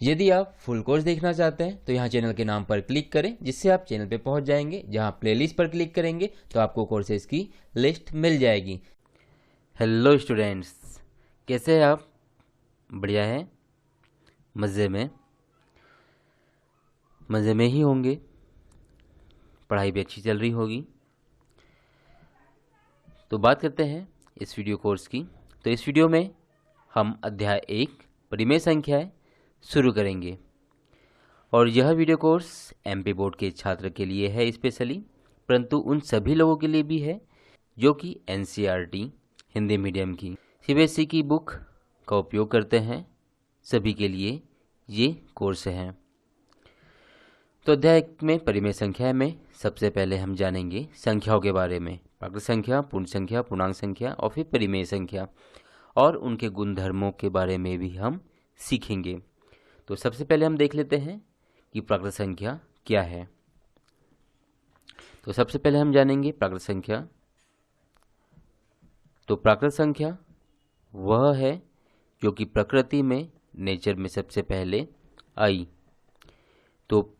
यदि आप full course देखना चाहते हैं तो यहाँ चैनल के नाम पर क्लिक करें, जिससे आप चैनल पे पहुंच जाएंगे। जहाँ प्लेलिस्ट पर क्लिक करेंगे तो आपको कोर्सेज की लिस्ट मिल जाएगी। हेलो स्टूडेंट्स, कैसे हैं आप? बढ़िया है, मज़े में ही होंगे। पढ़ाई भी अच्छी चल रही होगी। तो बात करते हैं इस वीडियो कोर्स की। तो इस वीडियो में हम अध्याय 1 परिमेय संख्याएं शुरू करेंगे। और यह वीडियो कोर्स एमपी बोर्ड के छात्र के लिए है स्पेशली, परंतु उन सभी लोगों के लिए भी है जो कि एनसीईआरटी हिंदी मीडियम की सीबीएसई की बुक का उपयोग करते हैं। सभी के लिए ये कोर्स है। तो अध्याय 1 में परिमेय संख्या में सबसे पहले हम जानेंगे संख्याओं के बारे में। प्राकृत संख्या, पूर्ण संख्या, पूर्णांक संख्या और फिर परिमेय संख्या और उनके गुणधर्मों के बारे में भी हम सीखेंगे। तो सबसे पहले हम देख लेते हैं कि प्राकृत संख्या क्या है। तो सबसे पहले हम जानेंगे प्राकृत संख्या। तो प्राकृत संख्या वह है जो कि प्रकृति में, नेचर में सबसे पहले आई। तो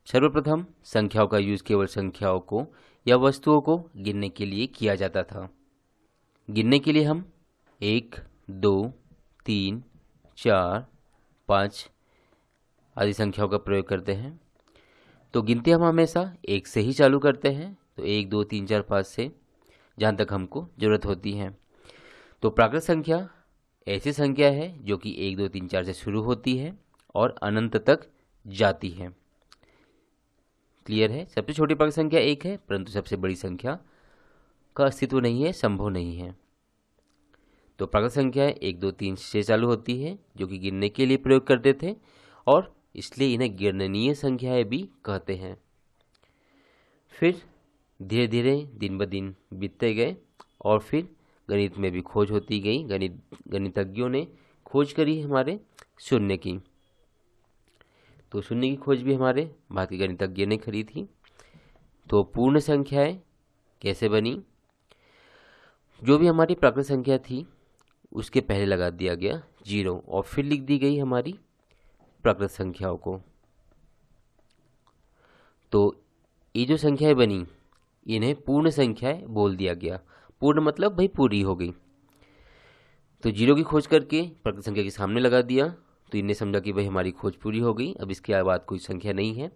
सर्वप्रथम संख्याओं का यूज केवल संख्याओं को या वस्तुओं को गिनने के लिए किया जाता था। गिनने के लिए हम 1, 2, 3, 4, 5 आदि संख्याओं का प्रयोग करते हैं। तो गिनती हम हमेशा 1 से ही चालू करते हैं। तो 1, 2, 3, 4, 5 से, जहाँ तक हमको जरूरत होती है। तो प्राकृत संख्या ऐसी संख्या है जो कि 1, 2, 3, 4 से शुरू होती है और अनंत तक जाती है। क्लियर है? सबसे छोटी प्राकृत संख्या 1 है, परंतु सबसे बड़ी संख्या का अस्तित्व नहीं है, संभव नहीं है। तो प्राकृत संख्या 1, 2, 3 से चालू होती है, जो कि गिनने के लिए प्रयोग करते थे और इसलिए इन्हें गिननीय संख्याएं भी कहते हैं। फिर धीरे धीरे दिन ब दिन बीतते गए और फिर गणित में भी खोज होती गई। गणितज्ञों ने खोज करी हमारे शून्य की। तो शून्य की खोज भी हमारे भारतीय गणितज्ञ ने करी थी। तो पूर्ण संख्याएं कैसे बनी? जो भी हमारी प्राकृत संख्या थी उसके पहले लगा दिया गया 0 और फिर लिख दी गई हमारी प्राकृत संख्याओं को। तो ये जो संख्याएं बनी इन्हें पूर्ण संख्याएं बोल दिया गया। पूर्ण मतलब भाई पूरी हो गई। तो 0 की खोज करके प्राकृत संख्या के सामने लगा दिया, तो इन्हें समझा कि भाई हमारी खोज पूरी हो गई, अब इसके बाद कोई संख्या नहीं है,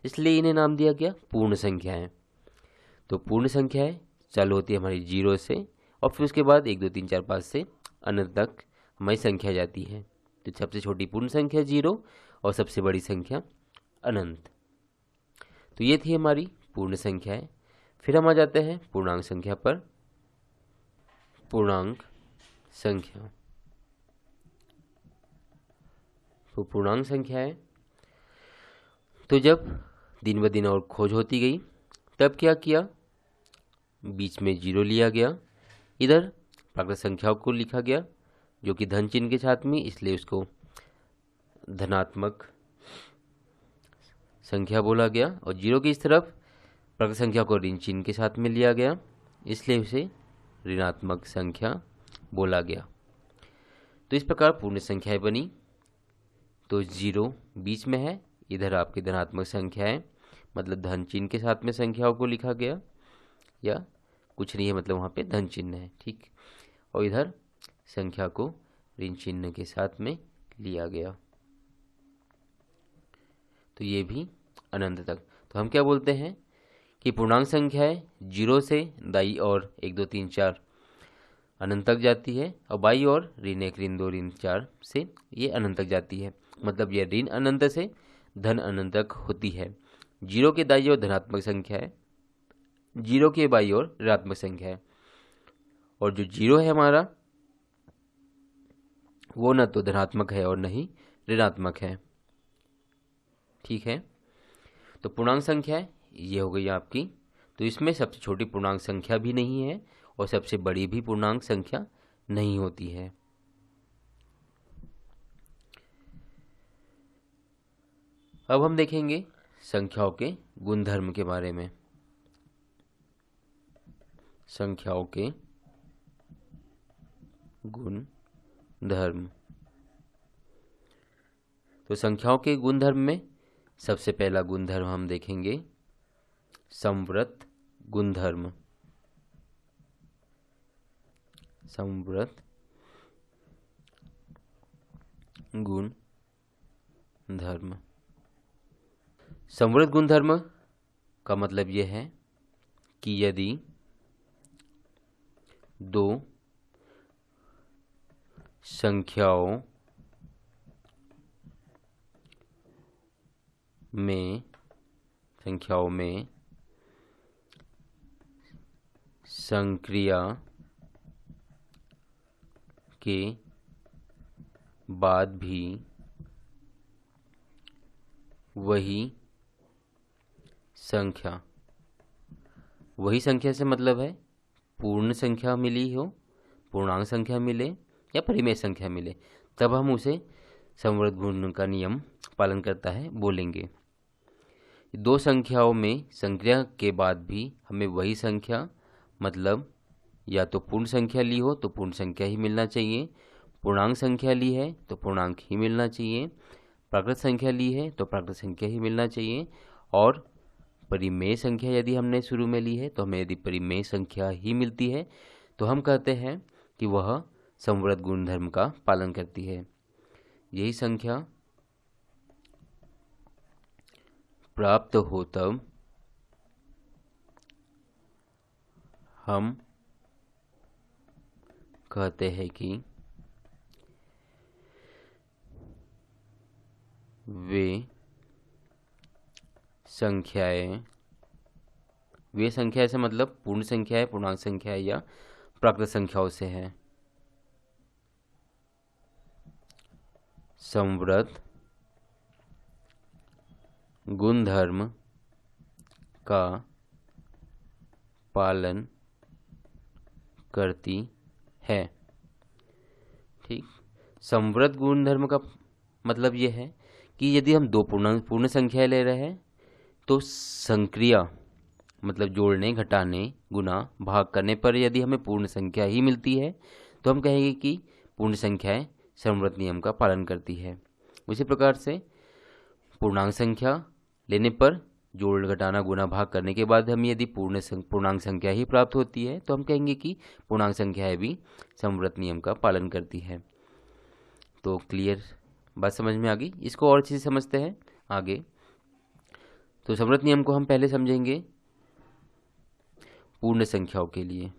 इसलिए इन्हें नाम दिया गया पूर्ण संख्याएं। तो पूर्ण संख्याएं चालू होती है हमारी 0 से और फिर उसके बाद 1, 2, 3, 4, 5 से अनंत तक हमारी संख्या जाती है। तो सबसे छोटी पूर्ण संख्या 0 और सबसे बड़ी संख्या अनंत। तो ये थी हमारी पूर्ण संख्याएं। फिर हम आ जाते हैं पूर्णांक संख्या पर। पूर्णांक संख्या, तो पूर्णांक संख्याएं, तो जब दिन ब दिन और खोज होती गई तब क्या किया? बीच में 0 लिया गया, इधर प्राकृत संख्याओं को लिखा गया जो कि धन चिन्ह के साथ में, इसलिए उसको धनात्मक संख्या बोला गया। और 0 की इस तरफ प्राकृत संख्या को ऋण चिन्ह के साथ में लिया गया, इसलिए उसे ऋणात्मक संख्या बोला गया। तो इस प्रकार पूर्ण संख्याएं बनी। तो 0 बीच में है, इधर आपकी धनात्मक संख्या है, मतलब धन चिन्ह के साथ में संख्याओं को लिखा गया, या कुछ नहीं है मतलब वहाँ पे धन चिन्ह है, ठीक। और इधर संख्या को ऋण चिन्ह के साथ में लिया गया। तो ये भी अनंत तक। तो हम क्या बोलते हैं कि पूर्णांक संख्या है 0 से दाई और 1, 2, 3, 4 अनंत तक जाती है, और बाई और ऋण 1, ऋण 2, ऋण 4 से ये अनंत तक जाती है। मतलब ये ऋण अनंत से धन अनंत तक होती है। 0 के दाई और धनात्मक संख्या है, 0 के बाई और ऋणात्मक संख्या है, और जो 0 है हमारा वो न तो धनात्मक है और न ही ऋणात्मक है, ठीक है। तो पूर्णांक संख्या ये हो गई आपकी। तो इसमें सबसे छोटी पूर्णांक संख्या भी नहीं है और सबसे बड़ी भी पूर्णांक संख्या नहीं होती है। अब हम देखेंगे संख्याओं के गुणधर्म के बारे में। संख्याओं के गुण धर्म। तो संख्याओं के गुणधर्म में सबसे पहला गुणधर्म हम देखेंगे संवृत गुणधर्म। संवृत गुणधर्म। संवृत गुणधर्म का मतलब यह है कि यदि दो संख्याओं में संक्रिया के बाद भी वही संख्या से मतलब है पूर्ण संख्या मिली हो, पूर्णांक संख्या मिले या परिमेय संख्या मिले, तब हम उसे संवृत गुण का नियम पालन करता है बोलेंगे। दो संख्याओं में संक्रिया के बाद भी हमें वही संख्या मतलब या तो पूर्ण संख्या ली हो तो पूर्ण संख्या ही मिलना चाहिए, पूर्णांक संख्या ली है तो पूर्णांक ही मिलना चाहिए, प्राकृत संख्या ली है तो प्राकृत संख्या ही मिलना चाहिए, और परिमेय संख्या यदि हमने शुरू में ली है तो हमें यदि परिमेय संख्या ही मिलती है तो हम कहते हैं कि वह संवृत गुणधर्म का पालन करती है। यही संख्या प्राप्त हो तब हम कहते हैं कि वे संख्याएं से मतलब पूर्ण संख्या है, पूर्णांक संख्या है या प्राकृत संख्याओं से है। संवृत गुणधर्म का पालन करती है। ठीक, संवृत गुणधर्म का मतलब यह है कि यदि हम दो पूर्ण संख्या ले रहे हैं तो संक्रिया मतलब जोड़ने, घटाने, गुणा, भाग करने पर यदि हमें पूर्ण संख्या ही मिलती है तो हम कहेंगे कि पूर्ण संख्याएं संवृत नियम का पालन करती है। उसी प्रकार से पूर्णांक संख्या लेने पर जोड़, घटाना, गुणा, भाग करने के बाद हमें यदि पूर्णांक संख्या ही प्राप्त होती है तो हम कहेंगे कि पूर्णांक संख्याएं भी संवृत नियम का पालन करती है। तो क्लियर बात समझ में आ गई। इसको और अच्छे से समझते हैं आगे। तो संवृत नियम को हम पहले समझेंगे पूर्ण संख्याओं के लिए।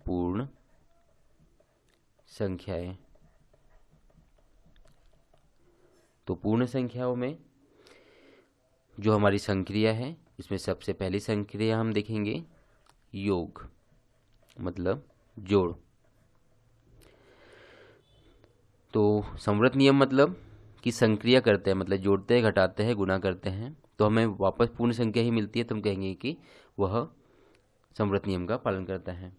पूर्ण संख्याएं, तो पूर्ण संख्याओं में जो हमारी संक्रिया है इसमें सबसे पहली संक्रिया हम देखेंगे योग, मतलब जोड़। तो संवृत नियम मतलब कि संक्रिया करते हैं, मतलब जोड़ते हैं, घटाते हैं, गुणा करते हैं तो हमें वापस पूर्ण संख्या ही मिलती है तो हम कहेंगे कि वह संवृत नियम का पालन करता है।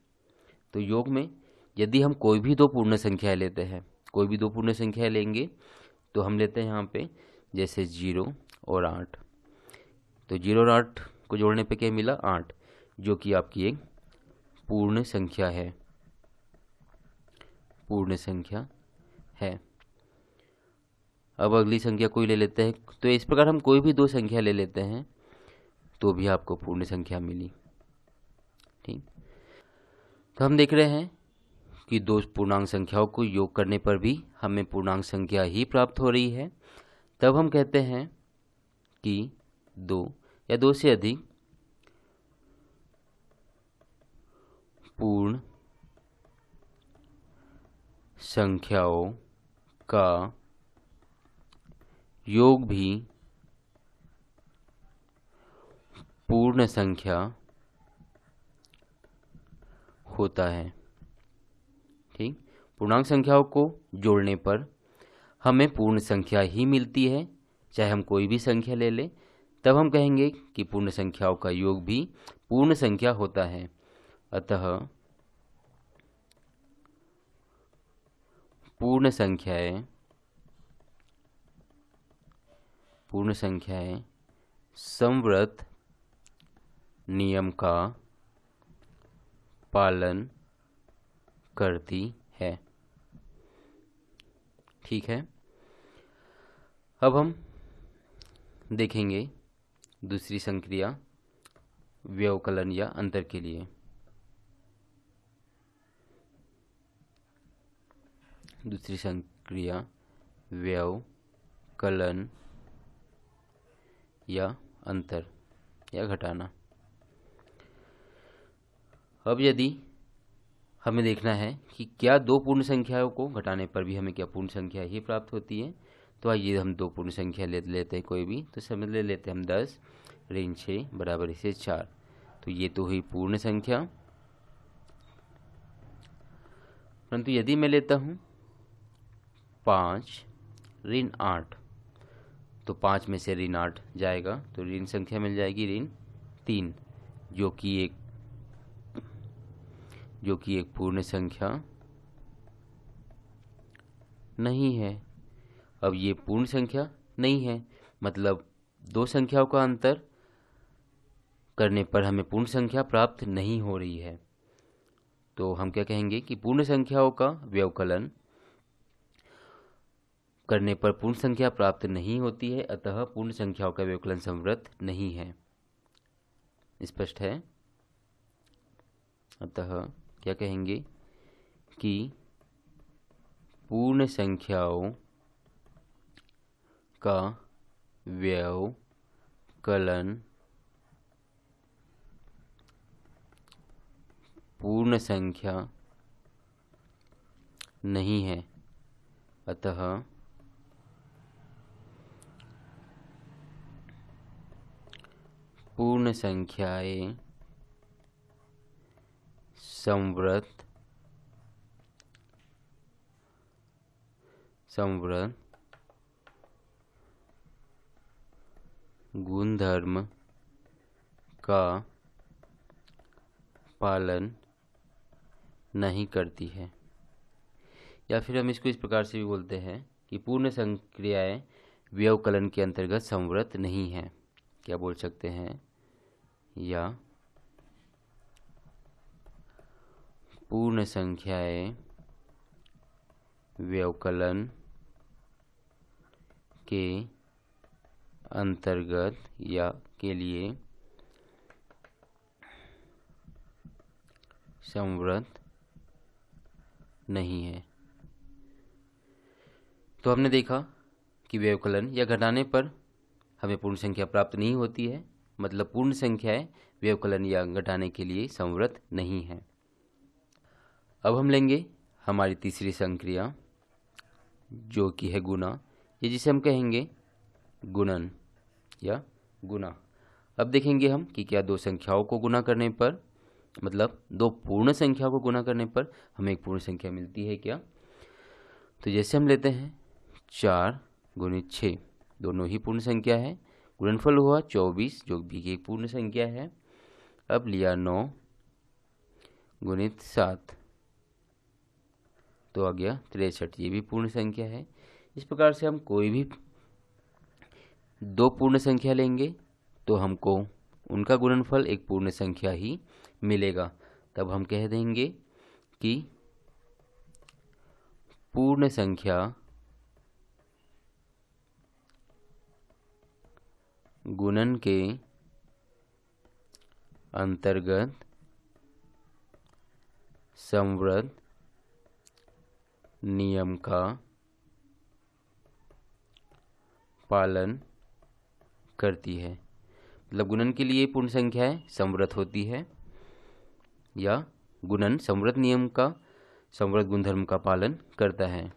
तो योग में यदि हम कोई भी दो पूर्ण संख्या लेते हैं, कोई भी दो पूर्ण संख्या लेंगे तो हम लेते हैं यहाँ पे जैसे 0 और 8। तो 0 और 8 को जोड़ने पे क्या मिला? 8, जो कि आपकी एक पूर्ण संख्या है, पूर्ण संख्या है। अब अगली संख्या कोई ले लेते हैं, तो इस प्रकार हम कोई भी दो संख्या ले लेते हैं तो भी आपको पूर्ण संख्या मिली। ठीक, तो हम देख रहे हैं कि दो पूर्णांक संख्याओं को योग करने पर भी हमें पूर्णांक संख्या ही प्राप्त हो रही है। तब हम कहते हैं कि दो या दो से अधिक पूर्ण संख्याओं का योग भी पूर्ण संख्या होता है। ठीक, पूर्णांक संख्याओं को जोड़ने पर हमें पूर्ण संख्या ही मिलती है, चाहे हम कोई भी संख्या ले लें, तब हम कहेंगे कि पूर्ण संख्याओं का योग भी पूर्ण संख्या होता है। अतः पूर्ण संख्याएं संवृत नियम का पालन करती है। ठीक है, अब हम देखेंगे दूसरी संक्रिया व्यवकलन या अंतर के लिए। दूसरी संक्रिया व्यवकलन या अंतर या घटाना। अब यदि हमें देखना है कि क्या दो पूर्ण संख्याओं को घटाने पर भी हमें क्या पूर्ण संख्या ही प्राप्त होती है, तो आइए हम दो पूर्ण संख्या लेते हैं कोई भी। तो समझ लेते हैं हम 10 ऋण 6 बराबर इसे 4। तो ये तो हुई पूर्ण संख्या। परंतु यदि मैं लेता हूँ 5 ऋण 8, तो 5 में से ऋण 8 जाएगा तो ऋण संख्या मिल जाएगी ऋण 3, जो कि एक पूर्ण संख्या नहीं है। अब ये पूर्ण संख्या नहीं है, मतलब दो संख्याओं का अंतर करने पर हमें पूर्ण संख्या प्राप्त नहीं हो रही है। तो हम क्या कहेंगे कि पूर्ण संख्याओं का व्यवकलन करने पर पूर्ण संख्या प्राप्त नहीं होती है, अतः पूर्ण संख्याओं का व्यवकलन संवृत नहीं है। स्पष्ट है? अतः क्या कहेंगे कि पूर्ण संख्याओं का व्यवकलन पूर्ण संख्या नहीं है, अतः पूर्ण संख्याएं संवृत गुणधर्म का पालन नहीं करती है। या फिर हम इसको इस प्रकार से भी बोलते हैं कि पूर्ण संक्रियाएं व्यवकलन के अंतर्गत संवृत नहीं है। क्या बोल सकते हैं? या पूर्ण संख्याएं व्यवकलन के अंतर्गत या के लिए संवृत नहीं है। तो हमने देखा कि व्यवकलन या घटाने पर हमें पूर्ण संख्या प्राप्त नहीं होती है, मतलब पूर्ण संख्याएं व्यवकलन या घटाने के लिए संवृत नहीं है। अब हम लेंगे हमारी तीसरी संक्रिया, जो कि है गुणा, ये जिसे हम कहेंगे गुणन या गुणा। अब देखेंगे हम कि क्या दो संख्याओं को गुणा करने पर, मतलब दो पूर्ण संख्याओं को गुणा करने पर हमें एक पूर्ण संख्या मिलती है क्या। तो जैसे हम लेते हैं 4 गुणित 6, दोनों ही पूर्ण संख्या है। गुणनफल हुआ 24, जो भी एक पूर्ण संख्या है। अब लिया 9 गुणित 7, तो आ गया 63, ये भी पूर्ण संख्या है। इस प्रकार से हम कोई भी दो पूर्ण संख्या लेंगे तो हमको उनका गुणनफल एक पूर्ण संख्या ही मिलेगा। तब हम कह देंगे कि पूर्ण संख्या गुणन के अंतर्गत संवृत नियम का पालन करती है। मतलब गुणन के लिए पूर्ण संख्याएं संवृत होती है या गुणन संवृत नियम का, संवृत गुणधर्म का पालन करता है।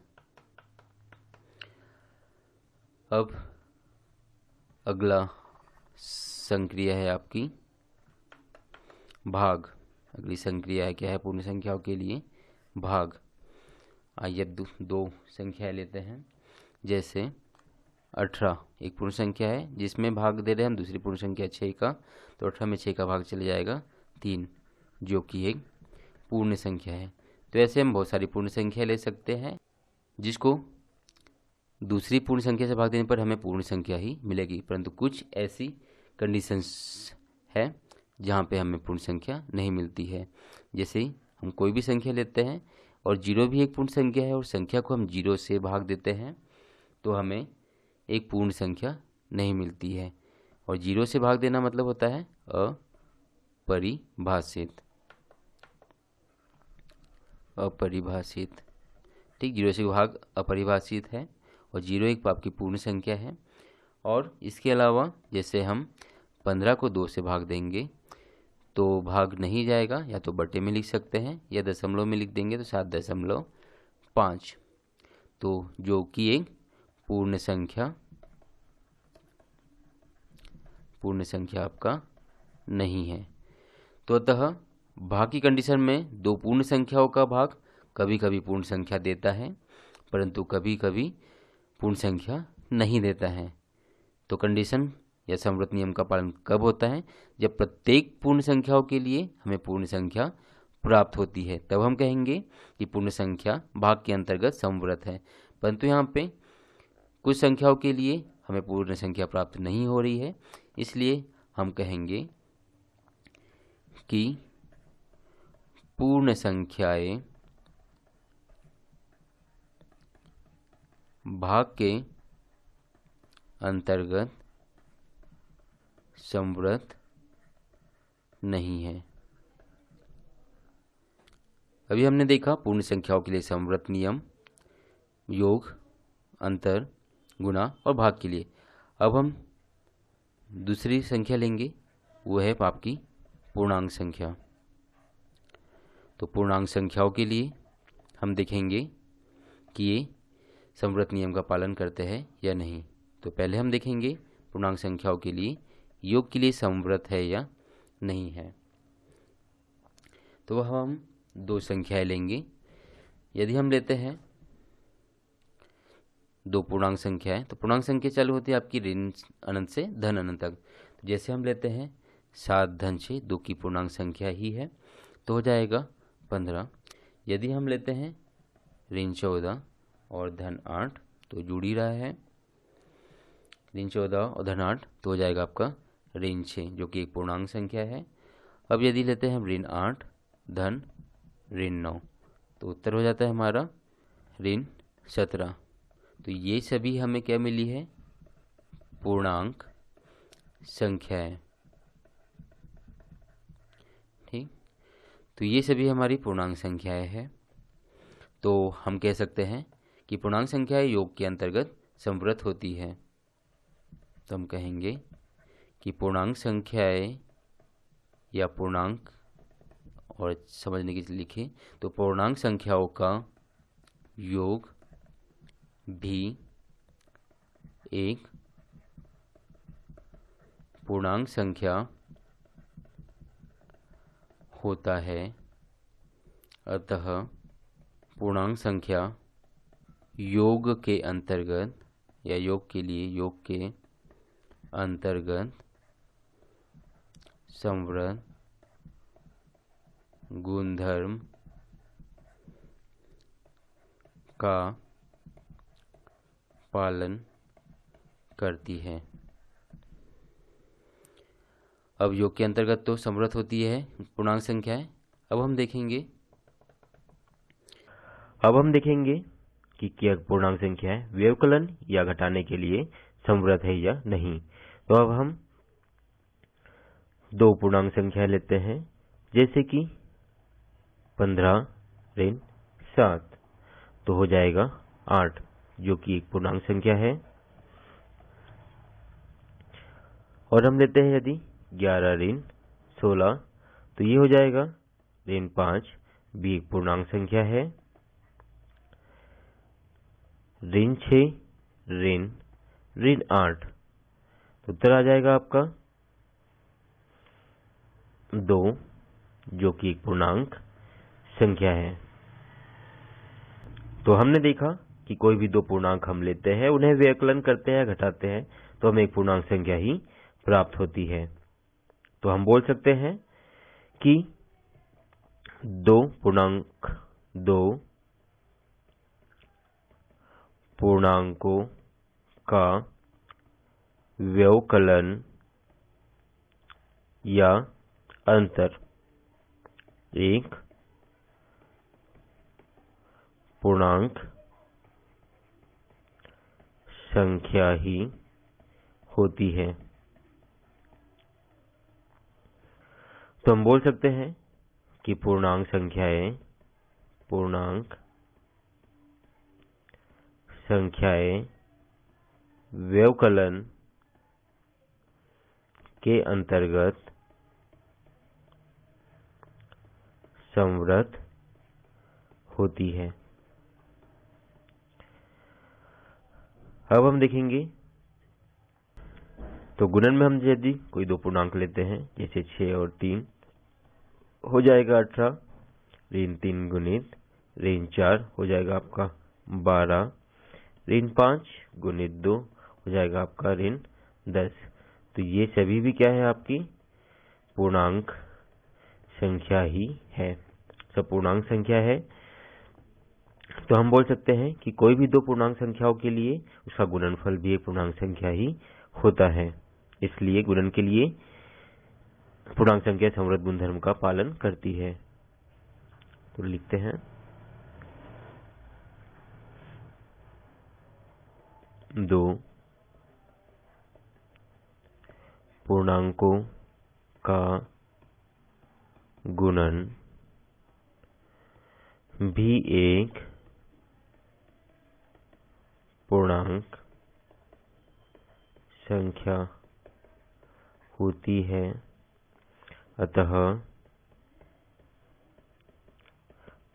अब अगला संक्रिया है आपकी भाग। अगली संक्रिया है क्या है पूर्ण संख्याओं के लिए? भाग। आइए अब दो संख्या लेते हैं। जैसे 18 एक पूर्ण संख्या है जिसमें भाग दे रहे हैं हम दूसरी पूर्ण संख्या 6 का, तो 18 में 6 का भाग चले जाएगा 3, जो कि एक पूर्ण संख्या है। तो ऐसे हम बहुत सारी पूर्ण संख्या ले सकते हैं जिसको दूसरी पूर्ण संख्या से भाग देने पर हमें पूर्ण संख्या ही मिलेगी। परंतु कुछ ऐसी कंडीशंस है जहाँ पे हमें पूर्ण संख्या नहीं मिलती है। जैसे हम कोई भी संख्या लेते हैं और 0 भी एक पूर्ण संख्या है और संख्या को हम 0 से भाग देते हैं, तो हमें एक पूर्ण संख्या नहीं मिलती है। और 0 से भाग देना मतलब होता है अपरिभाषित। अपरिभाषित, ठीक, 0 से भाग अपरिभाषित है और 0 एक आपकी पूर्ण संख्या है। और इसके अलावा जैसे हम 15 को 2 से भाग देंगे तो भाग नहीं जाएगा, या तो बटे में लिख सकते हैं या दशमलव में लिख देंगे तो 7.5, तो जो कि एक पूर्ण संख्या आपका नहीं है। तो अतः भाग की कंडीशन में दो पूर्ण संख्याओं का भाग कभी कभी पूर्ण संख्या देता है, परंतु कभी कभी पूर्ण संख्या नहीं देता है। तो कंडीशन या समवर्त नियम का पालन कब होता है? जब प्रत्येक पूर्ण संख्याओं के लिए हमें पूर्ण संख्या प्राप्त होती है, तब हम कहेंगे कि पूर्ण संख्या भाग के अंतर्गत समवर्त है। परंतु यहाँ पे कुछ संख्याओं के लिए हमें पूर्ण संख्या प्राप्त नहीं हो रही है, इसलिए हम कहेंगे कि पूर्ण संख्याएं भाग के अंतर्गत समवर्त नहीं है। अभी हमने देखा पूर्ण संख्याओं के लिए समवर्त नियम, योग, अंतर, गुणा और भाग के लिए। अब हम दूसरी संख्या लेंगे, वो है आपकी पूर्णांक संख्या। तो पूर्णांक संख्याओं के लिए हम देखेंगे कि ये समवर्त नियम का पालन करते हैं या नहीं। तो पहले हम देखेंगे पूर्णांक संख्याओं के लिए योग के लिए समवर्त है या नहीं है। तो वह हम दो संख्याएं लेंगे। यदि हम लेते हैं दो पूर्णांक संख्या है, तो पूर्णांक संख्या चालू होती है आपकी ऋण अनंत से धन अनंत तक। तो जैसे हम लेते हैं 7 धन 6, 2 की पूर्णांक संख्या ही है, तो हो जाएगा 15। यदि हम लेते हैं ऋण 14 और धन 8, तो जुड़ ही रहा है, ऋण 14 और धन 8, तो हो जाएगा आपका ऋण 6, जो कि एक पूर्णांक संख्या है। अब यदि लेते हैं ऋण 8 धन ऋण 9, तो उत्तर हो जाता है हमारा ऋण 17। तो ये सभी हमें क्या मिली है? पूर्णांक संख्याएं, ठीक। तो ये सभी हमारी पूर्णांक संख्याएं हैं। तो हम कह सकते हैं कि पूर्णांक संख्याएं योग के अंतर्गत समवर्त होती है। तो हम कहेंगे कि पूर्णांक संख्याएं या पूर्णांक, और समझने के लिए लिखें तो पूर्णांक संख्याओं का योग भी एक पूर्णांक संख्या होता है। अतः पूर्णांक संख्या योग के अंतर्गत या योग के लिए योग के अंतर्गत समवर्त गुणधर्म का पालन करती है। अब योग के अंतर्गत तो समवर्त होती है पूर्णांक संख्याएं। अब हम देखेंगे कि क्या पूर्णांक संख्याएं व्यवकलन या घटाने के लिए समवर्त है या नहीं। तो अब हम दो पूर्णांक संख्या लेते हैं, जैसे कि 15 ऋण 7, तो हो जाएगा 8, जो कि एक पूर्णांक संख्या है। और हम लेते हैं यदि 11 ऋण 16, तो ये हो जाएगा ऋण 5, भी एक पूर्णांक संख्या है। ऋण 6 ऋण 8, तो उत्तर आ जाएगा आपका 2, जो कि एक पूर्णांक संख्या है। तो हमने देखा कि कोई भी दो पूर्णांक हम लेते हैं, उन्हें व्यवकलन करते हैं, घटाते हैं, तो हमें एक पूर्णांक संख्या ही प्राप्त होती है। तो हम बोल सकते हैं कि दो पूर्णांकों का व्यवकलन या अंतर एक पूर्णांक संख्या ही होती है। तो हम बोल सकते हैं कि पूर्णांक संख्याएं व्यवकलन के अंतर्गत संवृत होती है। अब हम देखेंगे, तो गुणन में हम यदि कोई दो पूर्णांक लेते हैं, जैसे 6 और 3, हो जाएगा 18, ऋण 3 गुणित ऋण 4 हो जाएगा आपका 12, ऋण 5 गुणित 2 हो जाएगा आपका ऋण 10। तो ये सभी भी क्या है, आपकी पूर्णांक संख्या ही है, सब पूर्णांक संख्या है। तो हम बोल सकते हैं कि कोई भी दो पूर्णांक संख्याओं के लिए उसका गुणनफल भी एक पूर्णांक संख्या ही होता है। इसलिए गुणन के लिए पूर्णांक संख्या संवृत गुणधर्म का पालन करती है। तो लिखते हैं 2 पूर्णांकों का गुणन भी एक पूर्णांक संख्या होती है, अतः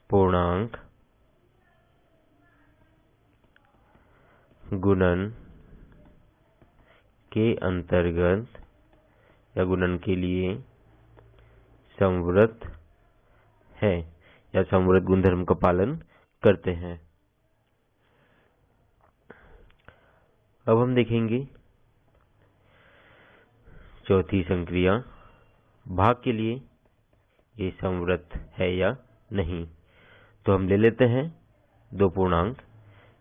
पूर्णांक गुणन के अंतर्गत या गुणन के लिए संवृत है या संवृत गुणधर्म का पालन करते हैं। अब हम देखेंगे चौथी संक्रिया, भाग के लिए ये संवृत है या नहीं। तो हम ले लेते हैं दो पूर्णांक,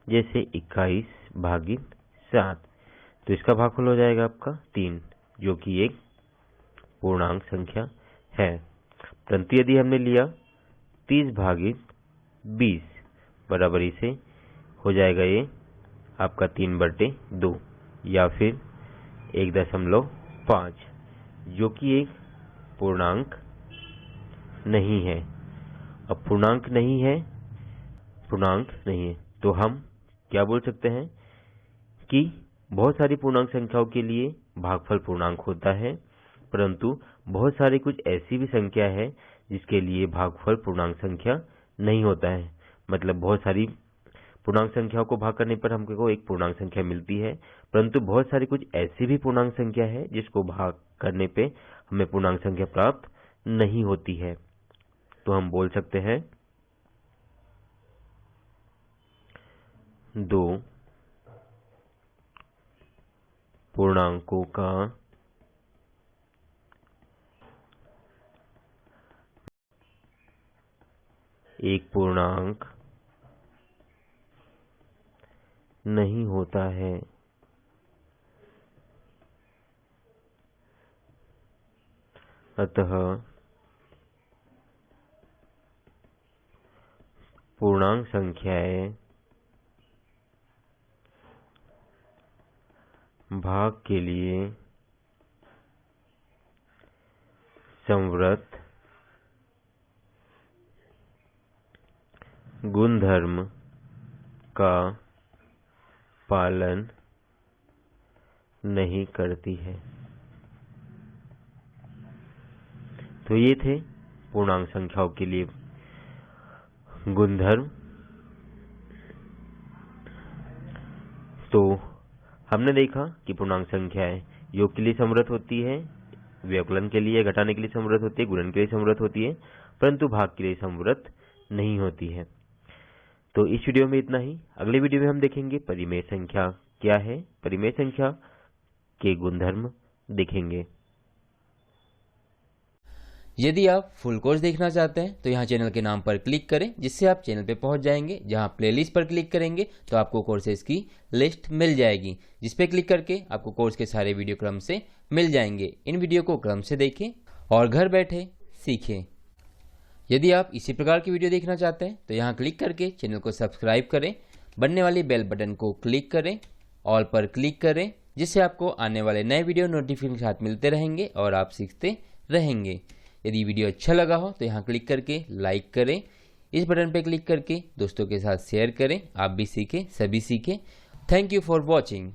जैसे 21 भागित 7, तो इसका भागफल हो जाएगा आपका 3, जो कि एक पूर्णांक संख्या है। परंतु यदि हमने लिया 30 भागित 20, बराबरी से हो जाएगा ये आपका 3/2 या फिर 1.5, जो कि एक पूर्णांक नहीं है। अब पूर्णांक नहीं है तो हम क्या बोल सकते हैं कि बहुत सारी पूर्णांक संख्याओं के लिए भागफल पूर्णांक होता है, परंतु बहुत सारी कुछ ऐसी भी संख्या है जिसके लिए भागफल पूर्णांक संख्या नहीं होता है। मतलब बहुत सारी पूर्णांक संख्याओं को भाग करने पर हमको एक पूर्णांक संख्या मिलती है, परंतु बहुत सारी कुछ ऐसी भी पूर्णांक संख्या है जिसको भाग करने पे हमें पूर्णांक संख्या प्राप्त नहीं होती है। तो हम बोल सकते हैं 2 पूर्णांकों का एक पूर्णांक नहीं होता है, अतः पूर्णांक संख्याएं भाग के लिए संवृत गुणधर्म का पालन नहीं करती है। तो ये थे पूर्णांक संख्याओं के लिए गुणधर्म। तो हमने देखा कि पूर्णांक संख्याएं योग के लिए समृद्ध होती है, व्यवकलन के लिए घटाने के लिए समृद्ध होती है, गुणन के लिए समृद्ध होती है, परंतु भाग के लिए समृद्ध नहीं होती है। तो इस वीडियो में इतना ही। अगले वीडियो में हम देखेंगे परिमेय संख्या क्या है, परिमेय संख्या के गुणधर्म देखेंगे। यदि आप फुल कोर्स देखना चाहते हैं तो यहाँ चैनल के नाम पर क्लिक करें, जिससे आप चैनल पे पहुंच जाएंगे। जहां प्लेलिस्ट पर क्लिक करेंगे तो आपको कोर्सेज की लिस्ट मिल जाएगी, जिस पे क्लिक करके आपको कोर्स के सारे वीडियो क्रम से मिल जाएंगे। इन वीडियो को क्रम से देखें और घर बैठे सीखें। यदि आप इसी प्रकार की वीडियो देखना चाहते हैं तो यहाँ क्लिक करके चैनल को सब्सक्राइब करें, बनने वाली बेल बटन को क्लिक करें ऑल पर क्लिक करें, जिससे आपको आने वाले नए वीडियो नोटिफिकेशन के साथ मिलते रहेंगे और आप सीखते रहेंगे। यदि वीडियो अच्छा लगा हो तो यहाँ क्लिक करके लाइक करें, इस बटन पर क्लिक करके दोस्तों के साथ शेयर करें। आप भी सीखें, सभी सीखें। Thank you for watching.